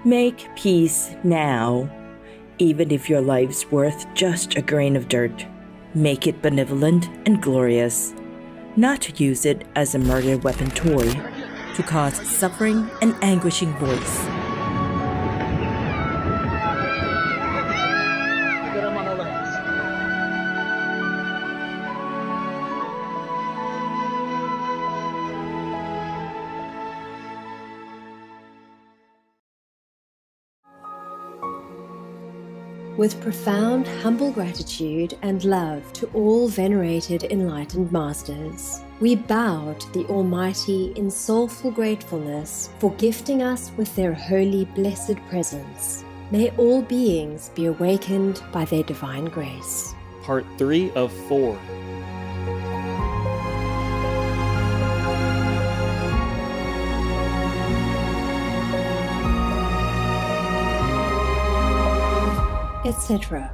Make peace now. Even if your life's worth just a grain of dirt, make it benevolent and glorious. Not to use it as a murder weapon toy, to cause suffering and anguishing voice. With profound, humble gratitude and love to all venerated enlightened masters, we bow to the Almighty in soulful gratefulness for gifting us with their holy, blessed presence. May all beings be awakened by their divine grace. Part 3 of 4. Etc.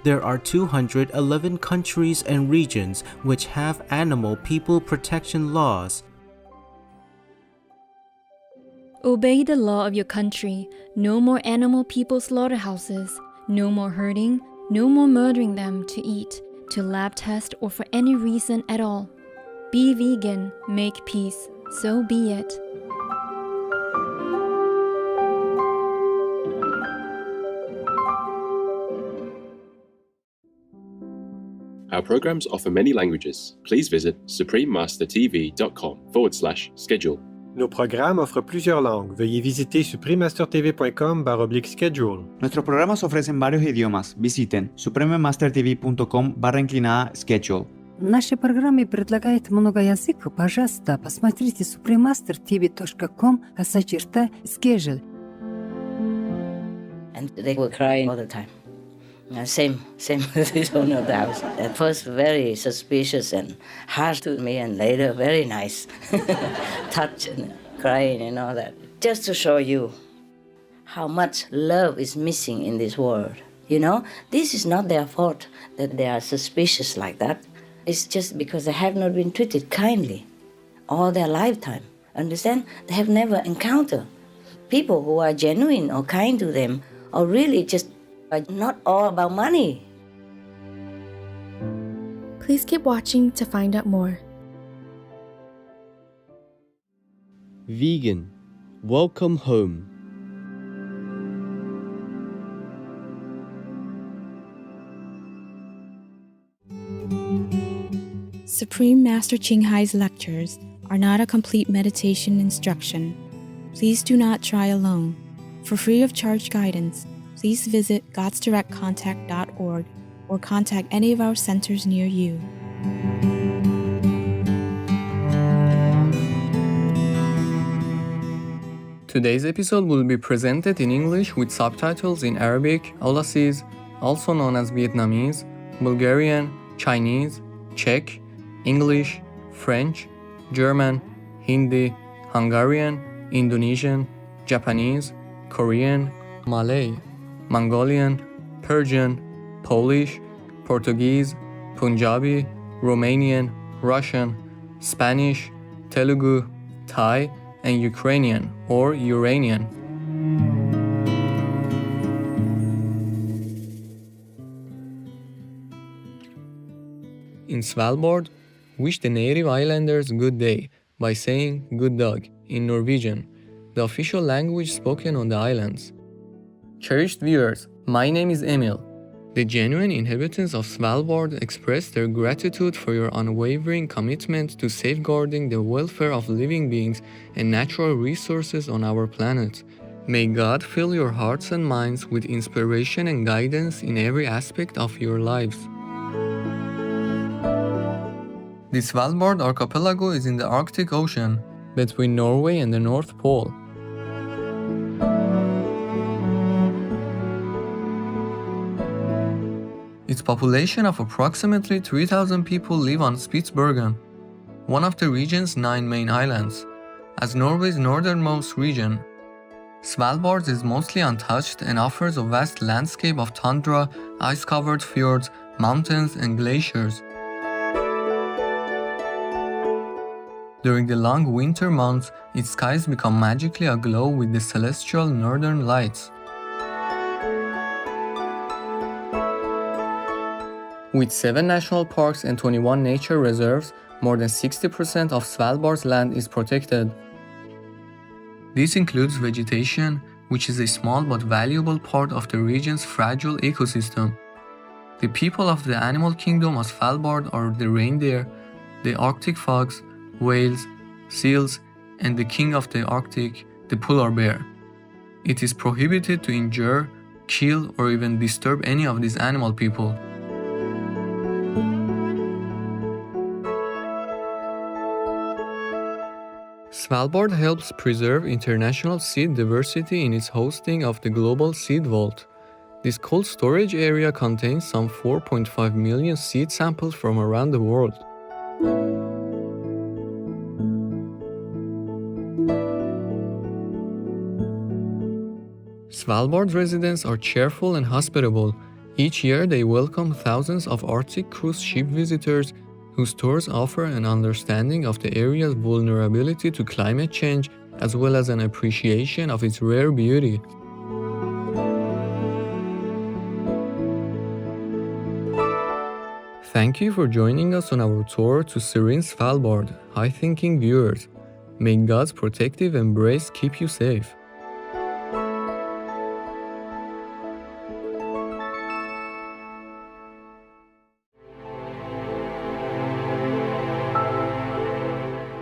There are 211 countries and regions which have animal people protection laws. Obey the law of your country. No more animal people slaughterhouses. No more hurting. No more murdering them to eat, to lab test, or for any reason at all. Be vegan. Make peace. So be it. Our programs offer many languages. Please visit suprememastertv.com/schedule. Nos programas offrent plusieurs langues. Veuillez visiter suprememastertv.com/schedule. Nuestros programas ofrecen varios idiomas. Visiten suprememastertv.com/schedule. Наши программы предлагают много языков. Пожалуйста, посмотрите suprememastertv.com/schedule. And they were crying all the time. Same with the owner of the house. At first, very suspicious and harsh to me, and later, very nice. Touch and crying and all that. Just to show you how much love is missing in this world. You know, this is not their fault that they are suspicious like that. It's just because they have not been treated kindly all their lifetime. Understand? They have never encountered people who are genuine or kind to them, or really just not all about money. Please keep watching to find out more. Vegan. Welcome home. Supreme Master Ching Hai's lectures are not a complete meditation instruction. Please do not try alone. For free of charge guidance, please visit godsdirectcontact.org or contact any of our centers near you. Today's episode will be presented in English with subtitles in Arabic, Aulacese, also known as Vietnamese, Bulgarian, Chinese, Czech, English, French, German, Hindi, Hungarian, Indonesian, Japanese, Korean, Malay, Mongolian, Persian, Polish, Portuguese, Punjabi, Romanian, Russian, Spanish, Telugu, Thai, and Ukrainian or Uranian. In Svalbard, wish the native islanders good day by saying good dag in Norwegian, the official language spoken on the islands. Cherished viewers, my name is Emil. The genuine inhabitants of Svalbard express their gratitude for your unwavering commitment to safeguarding the welfare of living beings and natural resources on our planet. May God fill your hearts and minds with inspiration and guidance in every aspect of your lives. The Svalbard archipelago is in the Arctic Ocean, between Norway and the North Pole. Its population of approximately 3,000 people live on Spitsbergen, one of the region's 9 main islands. As Norway's northernmost region, Svalbard is mostly untouched and offers a vast landscape of tundra, ice-covered fjords, mountains, and glaciers. During the long winter months, its skies become magically aglow with the celestial northern lights. With 7 national parks and 21 nature reserves, more than 60% of Svalbard's land is protected. This includes vegetation, which is a small but valuable part of the region's fragile ecosystem. The people of the animal kingdom of Svalbard are the reindeer, the Arctic fox, whales, seals, and the king of the Arctic, the polar bear. It is prohibited to injure, kill, or even disturb any of these animal people. Svalbard helps preserve international seed diversity in its hosting of the Global Seed Vault. This cold storage area contains some 4.5 million seed samples from around the world. Svalbard residents are cheerful and hospitable. Each year they welcome thousands of Arctic cruise ship visitors whose tours offer an understanding of the area's vulnerability to climate change as well as an appreciation of its rare beauty. Thank you for joining us on our tour to serene Svalbard, high-thinking viewers. May God's protective embrace keep you safe.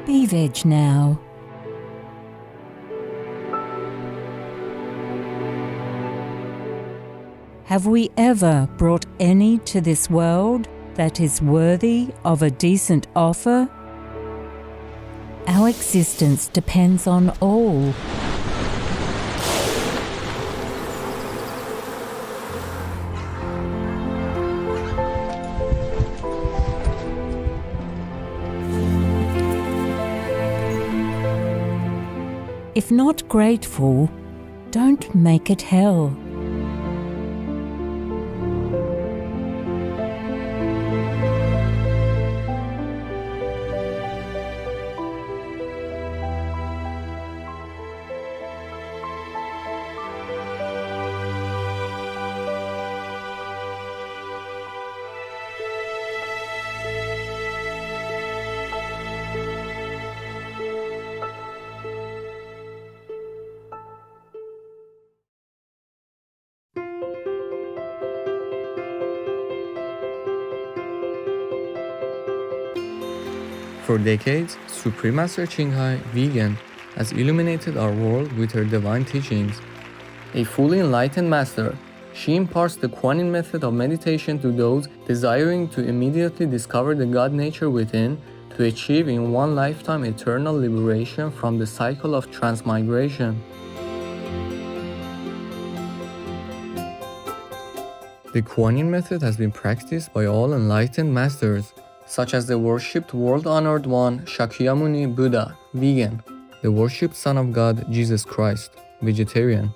Be veg now. Have we ever brought any to this world that is worthy of a decent offer? Our existence depends on all. If not grateful, don't make it hell. For decades, Supreme Master Qinghai, vegan, has illuminated our world with her divine teachings. A fully enlightened master, she imparts the Kuan Yin method of meditation to those desiring to immediately discover the God nature within, to achieve in one lifetime eternal liberation from the cycle of transmigration. The Kuan Yin method has been practiced by all enlightened masters, such as the worshipped world-honored one Shakyamuni Buddha, vegan, the worshipped Son of God Jesus Christ, vegetarian,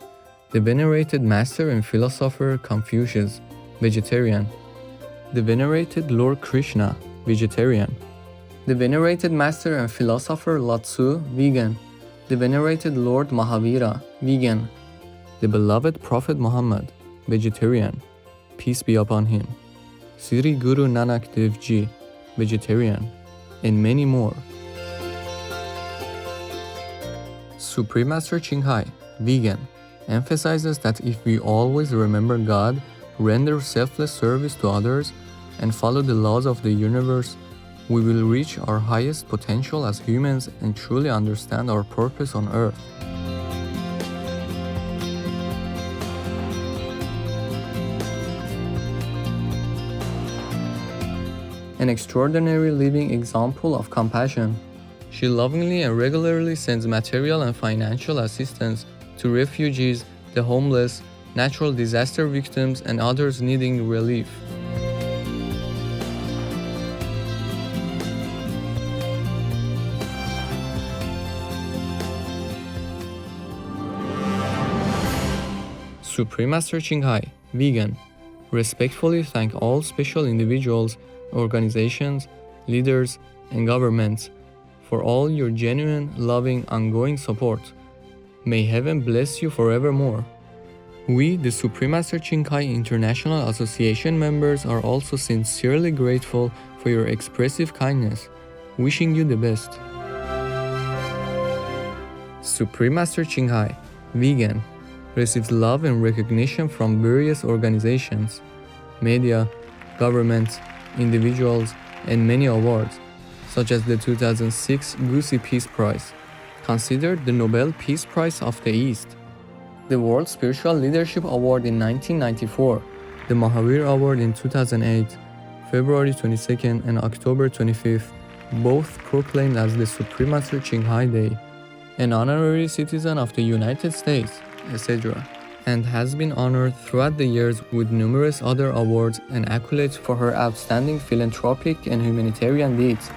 the venerated master and philosopher Confucius, vegetarian, the venerated Lord Krishna, vegetarian, the venerated master and philosopher Lao Tzu, vegan, the venerated Lord Mahavira, vegan, the beloved Prophet Muhammad, vegetarian, peace be upon him, Sri Guru Nanak Dev Ji, vegetarian, and many more. Supreme Master Qinghai, vegan, emphasizes that if we always remember God, render selfless service to others, and follow the laws of the universe, we will reach our highest potential as humans and truly understand our purpose on earth. An extraordinary living example of compassion. She lovingly and regularly sends material and financial assistance to refugees, the homeless, natural disaster victims, and others needing relief. Supreme Master Qinghai, vegan, respectfully thank all special individuals, organizations, leaders, and governments for all your genuine, loving, ongoing support. May heaven bless you forevermore. We, the Supreme Master Ching Hai International Association members, are also sincerely grateful for your expressive kindness, wishing you the best. Supreme Master Ching Hai, vegan, receives love and recognition from various organizations, media, governments, individuals, and many awards, such as the 2006 Gusi Peace Prize, considered the Nobel Peace Prize of the East, the World Spiritual Leadership Award in 1994, the Mahavir Award in 2008, February 22nd and October 25th, both proclaimed as the Supreme Master Ching Hai Day, an honorary citizen of the United States, etc., and has been honored throughout the years with numerous other awards and accolades for her outstanding philanthropic and humanitarian deeds.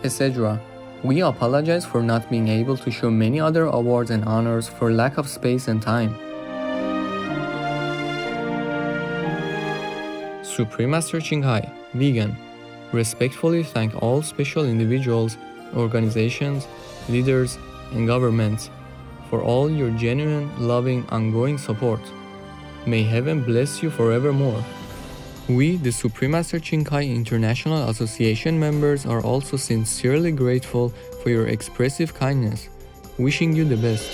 etc. We apologize for not being able to show many other awards and honors for lack of space and time. Supreme Master Ching Hai, vegan, respectfully thank all special individuals, organizations, leaders, and governments for all your genuine, loving, ongoing support. May heaven bless you forevermore. We, the Supreme Master Ching Hai International Association members, are also sincerely grateful for your expressive kindness, wishing you the best.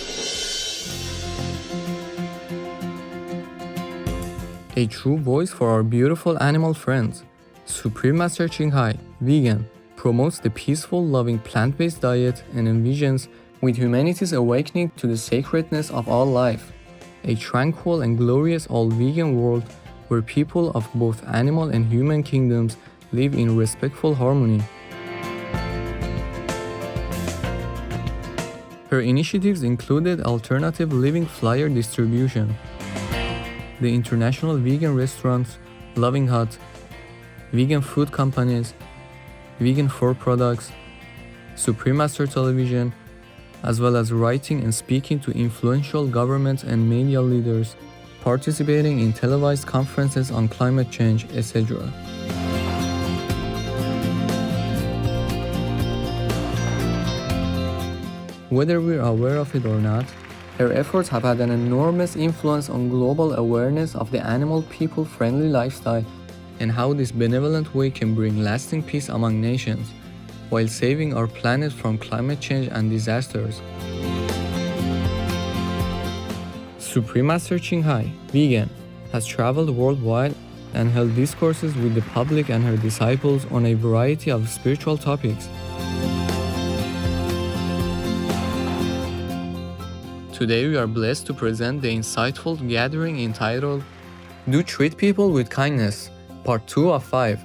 A true voice for our beautiful animal friends, Supreme Master Ching Hai, vegan, promotes the peaceful, loving plant-based diet and envisions with humanity's awakening to the sacredness of all life, a tranquil and glorious all-vegan world where people of both animal and human kingdoms live in respectful harmony. Her initiatives included alternative living flyer distribution, the International Vegan Restaurants, Loving Hut, vegan food companies, vegan fur products, Supreme Master Television, as well as writing and speaking to influential government and media leaders, participating in televised conferences on climate change, etc. Whether we're aware of it or not, her efforts have had an enormous influence on global awareness of the animal people friendly lifestyle and how this benevolent way can bring lasting peace among nations while saving our planet from climate change and disasters. Supreme Master Ching Hai, vegan, has traveled worldwide and held discourses with the public and her disciples on a variety of spiritual topics. Today we are blessed to present the insightful gathering entitled Do Treat People with Kindness, Part 2 of 5,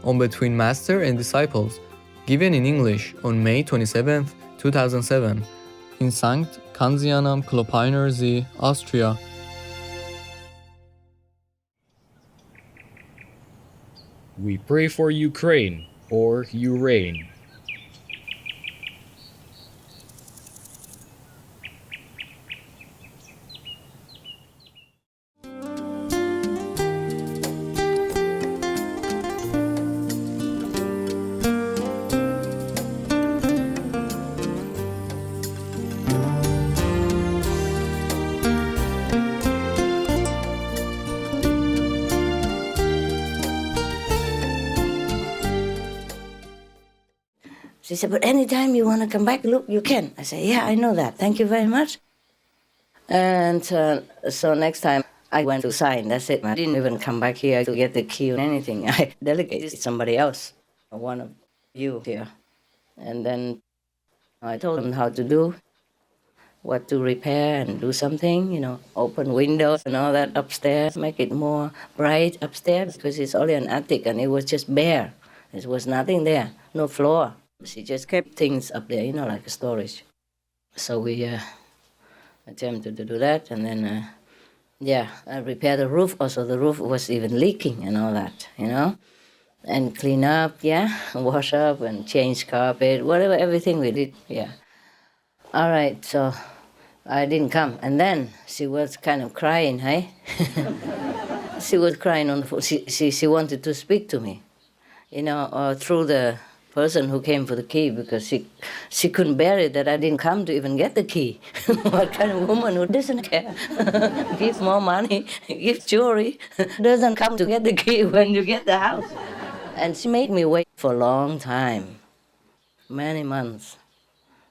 on Between Master and Disciples, given in English on May 27, 2007, in Sankt Kanzianam Klopeiner See, Austria. We pray for Ukraine, or you reign. She said, but anytime you want to come back, look, you can. I said, yeah, I know that. Thank you very much. And so next time I went to sign, that's it. I didn't even come back here to get the key or anything. I delegated to somebody else, one of you here. And then I told them how to do, what to repair and do something, open windows and all that upstairs, make it more bright upstairs because it's only an attic and it was just bare. There was nothing there, no floor. She just kept things up there, like a storage. So we attempted to do that, and then, I repaired the roof. Also, the roof was even leaking and all that, and clean up, wash up and change carpet, whatever, everything we did, All right, so I didn't come. And then she was kind of crying, hey? She was crying on the phone. She wanted to speak to me, through the person who came for the key because she couldn't bear it that I didn't come to even get the key. What kind of woman who doesn't care? Give more money, give jewelry, doesn't come to get the key when you get the house. And she made me wait for a long time, many months,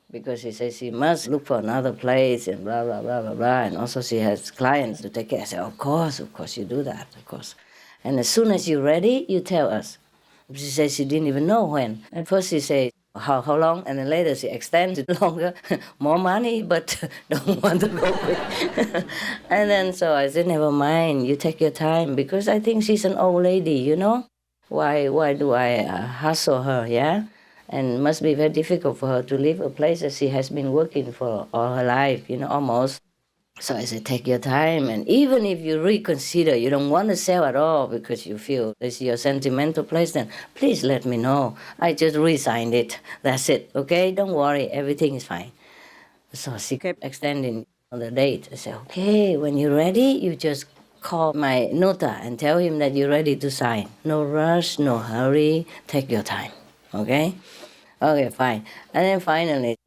because she says she must look for another place and blah, blah, blah, blah, blah. And also she has clients to take care. I said, of course, you do that, of course. And as soon as you're ready, you tell us. She said she didn't even know when. At first she said, how long? And then later she extended longer, more money, but don't want to go quick. And then so I said, never mind, you take your time, because I think she's an old lady, Why do I hustle her, And it must be very difficult for her to leave a place that she has been working for all her life, almost. So I said, take your time, and even if you reconsider, you don't want to sell at all because you feel it's your sentimental place, then please let me know. I just re-signed it. That's it, okay? Don't worry, everything is fine. So she kept extending the date. I said, okay, when you're ready, you just call my nota and tell him that you're ready to sign. No rush, no hurry, take your time, okay? Okay, fine. And then finally,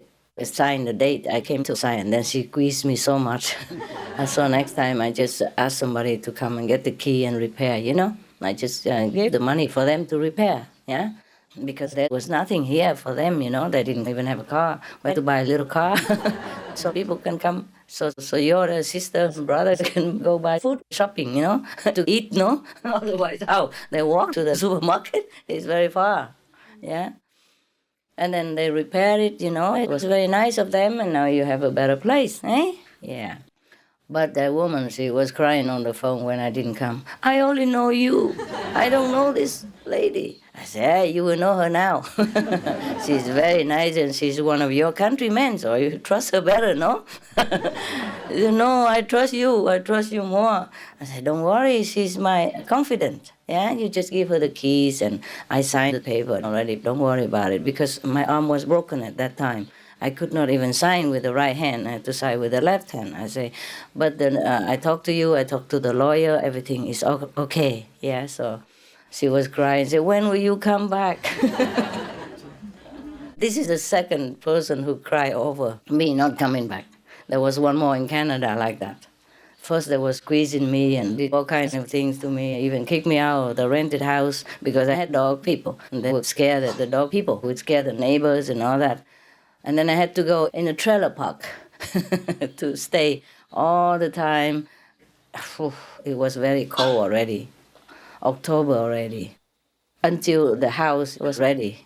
signed the date. I came to sign, and then she squeezed me so much. And so next time I just asked somebody to come and get the key and repair, I just gave the money for them to repair, because there was nothing here for them, They didn't even have a car. We had to buy a little car so people can come. So your sisters and brothers can go buy food shopping, to eat, no? Otherwise, how? They walk to the supermarket? It's very far, And then they repaired it, It was very nice of them, and now you have a better place, eh? Yeah. But that woman, she was crying on the phone when I didn't come. I only know you. I don't know this lady. I said, hey, you will know her now. She's very nice, and she's one of your countrymen, so you trust her better, no? I trust you. I trust you more. I said, don't worry, she's my confidant. You just give her the keys, and I signed the paper already. Don't worry about it, because my arm was broken at that time. I could not even sign with the right hand. I had to sign with the left hand. I say, but then I talked to you, I talked to the lawyer, everything is okay. So she was crying, said, when will you come back? This is the second person who cried over me not coming back. There was one more in Canada like that. First, they were squeezing me and did all kinds of things to me, even kicked me out of the rented house because I had dog people. And they were scared that the dog people would scare the neighbors and all that. And then I had to go in a trailer park to stay all the time. It was very cold already, October already, until the house was ready.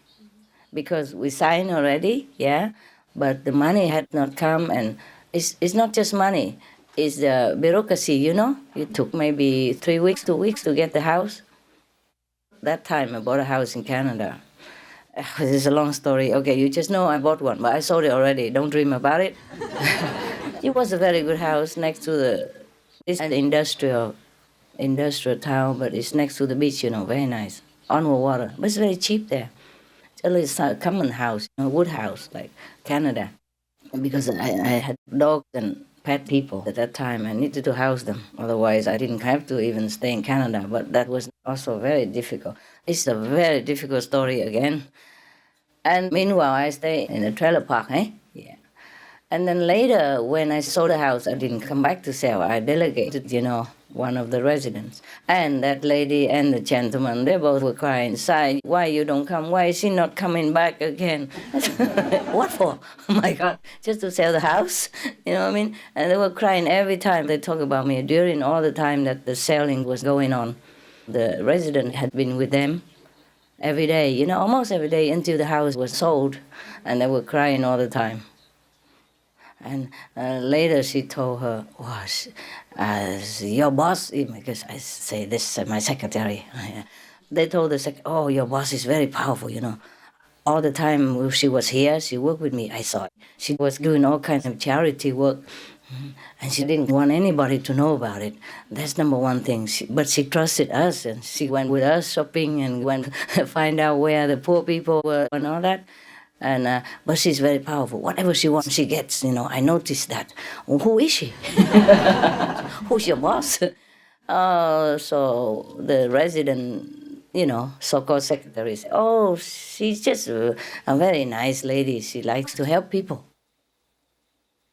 Because we signed already, yeah, but the money had not come, and it's not just money, it's the bureaucracy, you know. It took maybe 3 weeks, 2 weeks to get the house. That time I bought a house in Canada. This is a long story. Okay, you just know I bought one, but I sold it already. Don't dream about it. It was a very good house next to it's an industrial town, but it's next to the beach, you know, very nice. On the water, but it's very cheap there. It's a common house, a wood house, like Canada. Because I had dogs and pet people at that time. I needed to house them. Otherwise, I didn't have to even stay in Canada. But that was also very difficult. It's a very difficult story again. And meanwhile, I stay in a trailer park, Yeah. And then later, when I sold the house, I didn't come back to sell. I delegated, one of the residents. And that lady and the gentleman, they both were crying inside. Why you don't come? Why is she not coming back again? What for? Oh my God, just to sell the house? You know what I mean? And they were crying every time they talk about me during all the time that the selling was going on. The resident had been with them every day, almost every day until the house was sold. And they were crying all the time. And later she told her, your boss, because I say this, my secretary, they told the your boss is very powerful, All the time she was here, she worked with me, I saw it. She was doing all kinds of charity work, and she didn't want anybody to know about it. That's number one thing. But she trusted us, and she went with us shopping and went find out where the poor people were and all that. And but she's very powerful. Whatever she wants, she gets. I noticed that. Well, who is she? Who's your boss? So the resident, so-called secretary said, she's just a very nice lady. She likes to help people.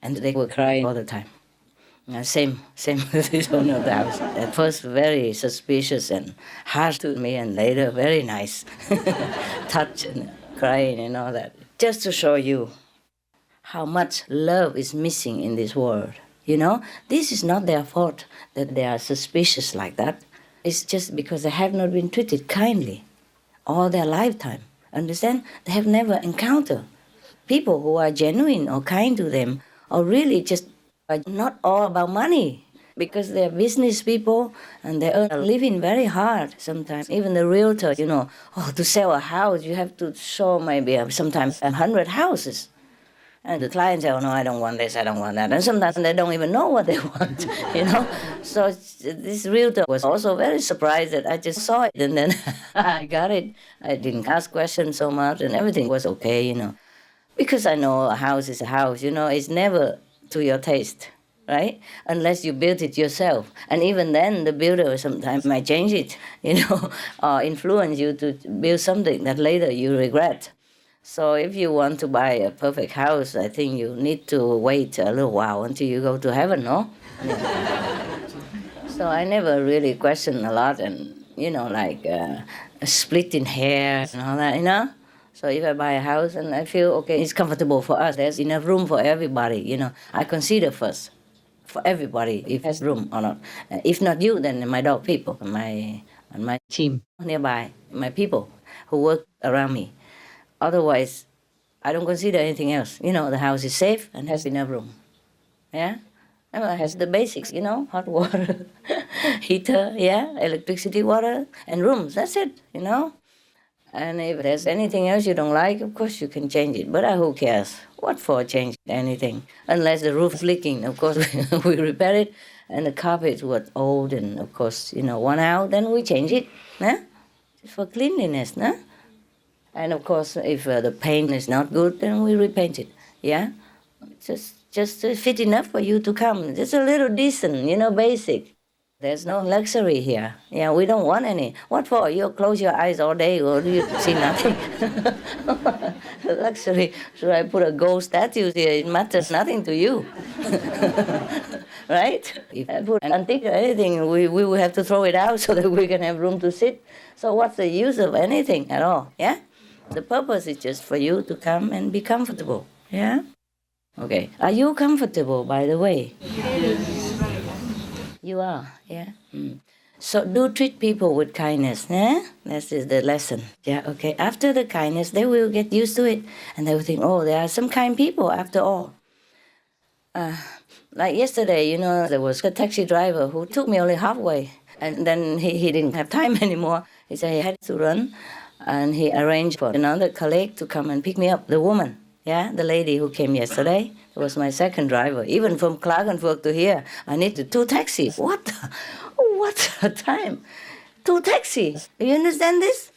And they were crying all the time. Same with this owner of the house. At first, very suspicious and harsh to me, and later, very nice. Touch and crying and all that. Just to show you how much love is missing in this world. This is not their fault that they are suspicious like that. It's just because they have not been treated kindly all their lifetime. Understand? They have never encountered people who are genuine or kind to them, or really just are not all about money. Because they're business people and they earn a living very hard sometimes. Even the realtor, to sell a house, you have to show maybe sometimes 100 houses. And the client says, no, I don't want this, I don't want that. And sometimes they don't even know what they want, So this realtor was also very surprised that I just saw it and then I got it. I didn't ask questions so much and everything was okay, Because I know a house is a house, it's never to your taste. Right? Unless you build it yourself. And even then, the builder sometimes might change it, or influence you to build something that later you regret. So if you want to buy a perfect house, I think you need to wait a little while until you go to heaven, no? Yeah. So I never really questioned a lot and, splitting hair and all that, So if I buy a house and I feel, okay, it's comfortable for us, there's enough room for everybody, I consider first. For everybody, if has room or not. If not you, then my dog people, my team nearby, my people who work around me. Otherwise, I don't consider anything else. The house is safe and has enough room. Yeah? And it has the basics, hot water, heater, electricity, water, and rooms. That's it, And if there's anything else you don't like, of course you can change it. But who cares? What for change anything? Unless the roof leaking, of course we repair it. And the carpets were old and of course, worn out, then we change it. Just for cleanliness. And of course, if the paint is not good, then we repaint it. Yeah? Just fit enough for you to come. Just a little decent, basic. There's no luxury here. Yeah, we don't want any. What for? You close your eyes all day or you see nothing. Luxury. Should I put a gold statue here? It matters nothing to you. Right? If I put an antique or anything, we will have to throw it out so that we can have room to sit. So what's the use of anything at all? Yeah? The purpose is just for you to come and be comfortable. Yeah? Okay. Are you comfortable, by the way? You are, yeah? So do treat people with kindness, yeah? That is the lesson. Yeah, okay. After the kindness, they will get used to it. And they will think, oh, there are some kind people after all. Like yesterday, there was a taxi driver who took me only halfway. And then he didn't have time anymore. He said he had to run. And he arranged for another colleague to come and pick me up, the woman. Yeah, the lady who came yesterday was my second driver. Even from Klagenfurt to here, I needed 2 taxis. What a time. 2 taxis. You understand this?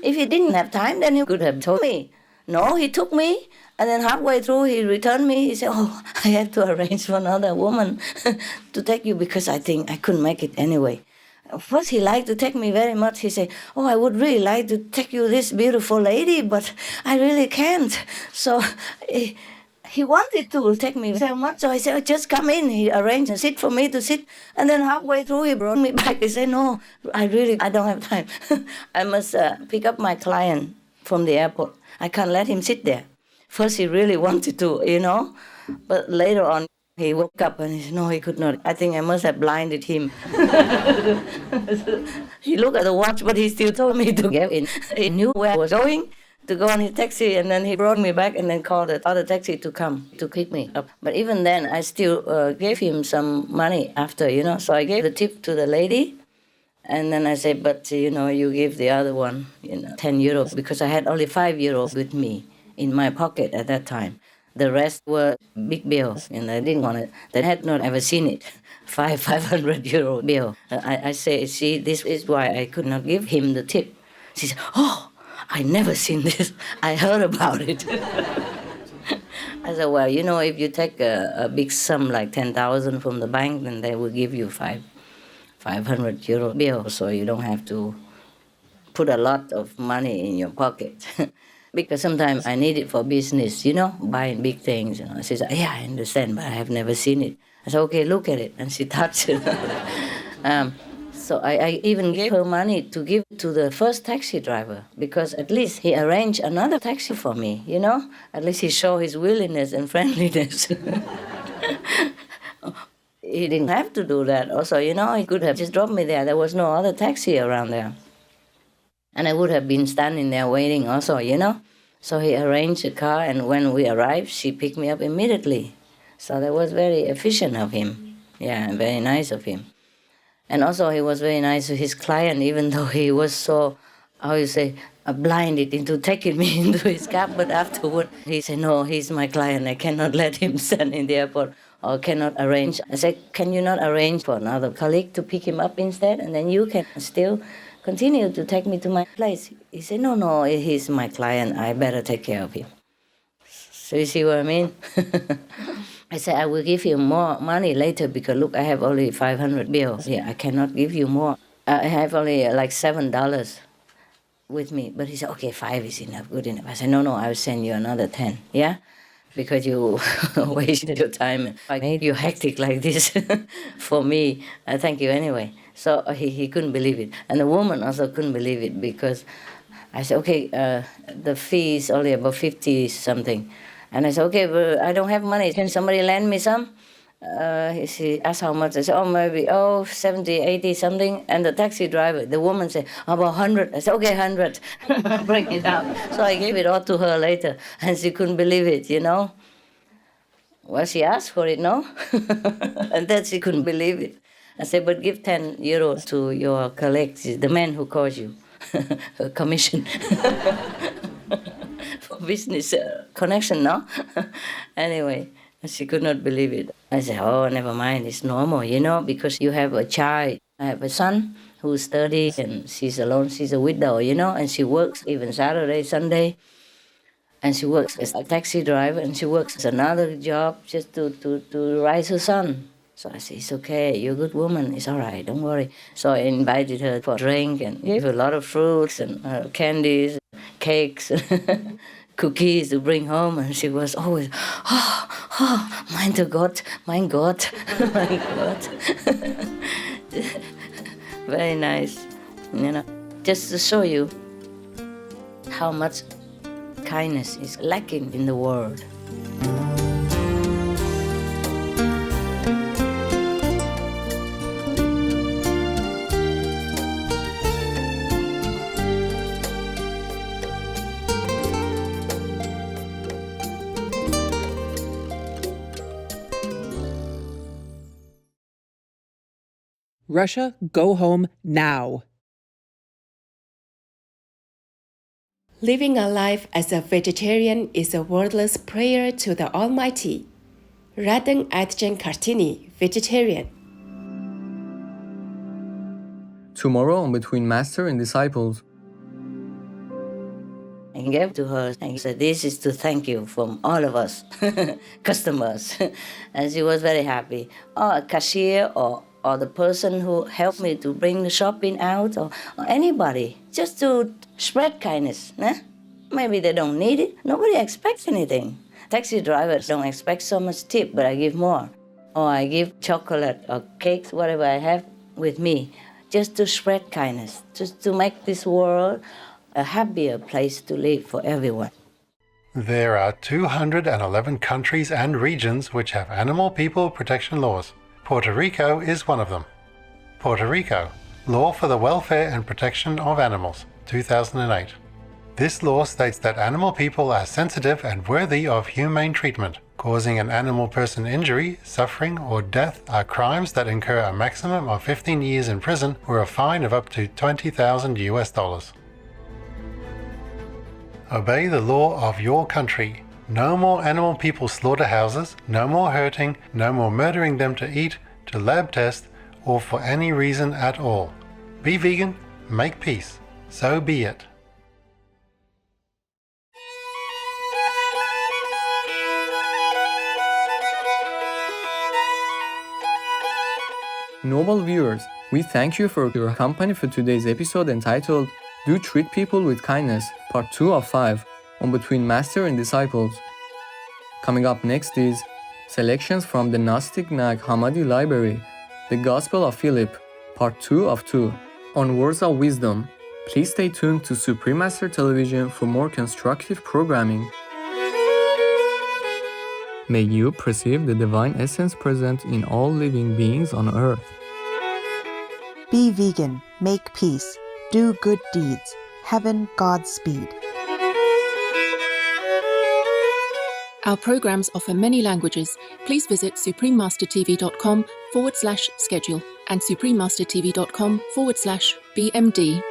If he didn't have time, then he could have told me. No, he took me, and then halfway through, he returned me. He said, oh, I have to arrange for another woman to take you because I think I couldn't make it anyway. First, he liked to take me very much. He said, oh, I would really like to take you this beautiful lady, but I really can't. So he wanted to take me so much. So I said, oh, just come in. He arranged a seat for me to sit. And then halfway through, he brought me back. He said, no, I don't have time. I must pick up my client from the airport. I can't let him sit there. First, he really wanted to, But later on, he woke up and he said, no, he could not. I think I must have blinded him. He looked at the watch, but he still told me to get in. He knew where I was going to go on his taxi, and then he brought me back and then called the other taxi to come to pick me up. But even then, I still gave him some money after, So I gave the tip to the lady. And then I said, but, you give the other one, 10 euros, because I had only 5 euros with me in my pocket at that time. The rest were big bills, and I didn't want it. They had not ever seen it. 500 euro bill. I say, see, this is why I could not give him the tip. She said, oh, I never seen this. I heard about it. I said, well, if you take a big sum like 10,000 from the bank, then they will give you 500 euro bill, so you don't have to put a lot of money in your pocket. Because sometimes I need it for business, buying big things. She said, yeah, I understand, but I have never seen it. I said, okay, look at it. And she touched it. So I even gave her money to give to the first taxi driver, because at least he arranged another taxi for me, At least he showed his willingness and friendliness. He didn't have to do that. Also, he could have just dropped me there. There was no other taxi around there. And I would have been standing there waiting also, So he arranged a car, and when we arrived, she picked me up immediately. So that was very efficient of him. Yeah, very nice of him. And also he was very nice to his client, even though he was so, blinded into taking me into his cab. But afterward, he said, no, he's my client. I cannot let him stand in the airport or cannot arrange. I said, can you not arrange for another colleague to pick him up instead? And then you can still continue to take me to my place. He said, no, he's my client. I better take care of him. So you see what I mean? I said, I will give you more money later because, look, I have only 500 bills. Yeah, I cannot give you more. I have only like $7 with me. But he said, okay, 5 is enough, good enough. I said, no, I will send you another 10, yeah? Because you wasted your time. I made you hectic like this for me. Thank you anyway. So he couldn't believe it. And the woman also couldn't believe it because I said, okay, the fee is only about 50 something. And I said, okay, but I don't have money. Can somebody lend me some? She asked how much. I said, maybe 70, 80 something. And the taxi driver, the woman said, about 100. I said, okay, 100. Bring it out. So I gave it all to her later. And she couldn't believe it, Well, she asked for it, no? And then she couldn't believe it. I said, but give 10 euros to your colleague, the man who calls you, a commission. For business connection, no? Anyway, she could not believe it. I said, oh, never mind, it's normal, because you have a child. I have a son who studies, and she's alone, she's a widow, and she works even Saturday, Sunday. And she works as a taxi driver, and she works as another job just to raise her son. So I said, it's okay, you're a good woman, it's all right, don't worry. So I invited her for a drink and gave her a lot of fruits and candies, cakes, cookies to bring home. And she was always, mein Gott, mein Gott, mein Gott. Very nice, just to show you how much kindness is lacking in the world. Russia, go home now. Living a life as a vegetarian is a wordless prayer to the Almighty. Radan Adjan Kartini, vegetarian. Tomorrow on Between Master and Disciples. I gave to her and said, this is to thank you from all of us, customers. And she was very happy. Or a cashier or the person who helped me to bring the shopping out or anybody, just to spread kindness. Maybe they don't need it. Nobody expects anything. Taxi drivers don't expect so much tip, but I give more. Or I give chocolate or cakes, whatever I have with me, just to spread kindness, just to make this world a happier place to live for everyone. There are 211 countries and regions which have animal people protection laws. Puerto Rico is one of them. Puerto Rico, Law for the Welfare and Protection of Animals, 2008. This law states that animal people are sensitive and worthy of humane treatment. Causing an animal person injury, suffering, or death are crimes that incur a maximum of 15 years in prison or a fine of up to $20,000. Obey the law of your country. No more animal people slaughterhouses, no more hurting, no more murdering them to eat, to lab test, or for any reason at all. Be vegan, make peace. So be it. Noble viewers, we thank you for your company for today's episode entitled Do Treat People with Kindness, Part 2 of 5, on Between Master and Disciples. Coming up next is selections from the Gnostic Nag Hammadi Library, The Gospel of Philip, Part 2 of 2, on Words of Wisdom. Please stay tuned to Supreme Master Television for more constructive programming. May you perceive the divine essence present in all living beings on earth. Be vegan, make peace, do good deeds. Heaven Godspeed. Our programs offer many languages. Please visit suprememastertv.com/schedule and suprememastertv.com/BMD.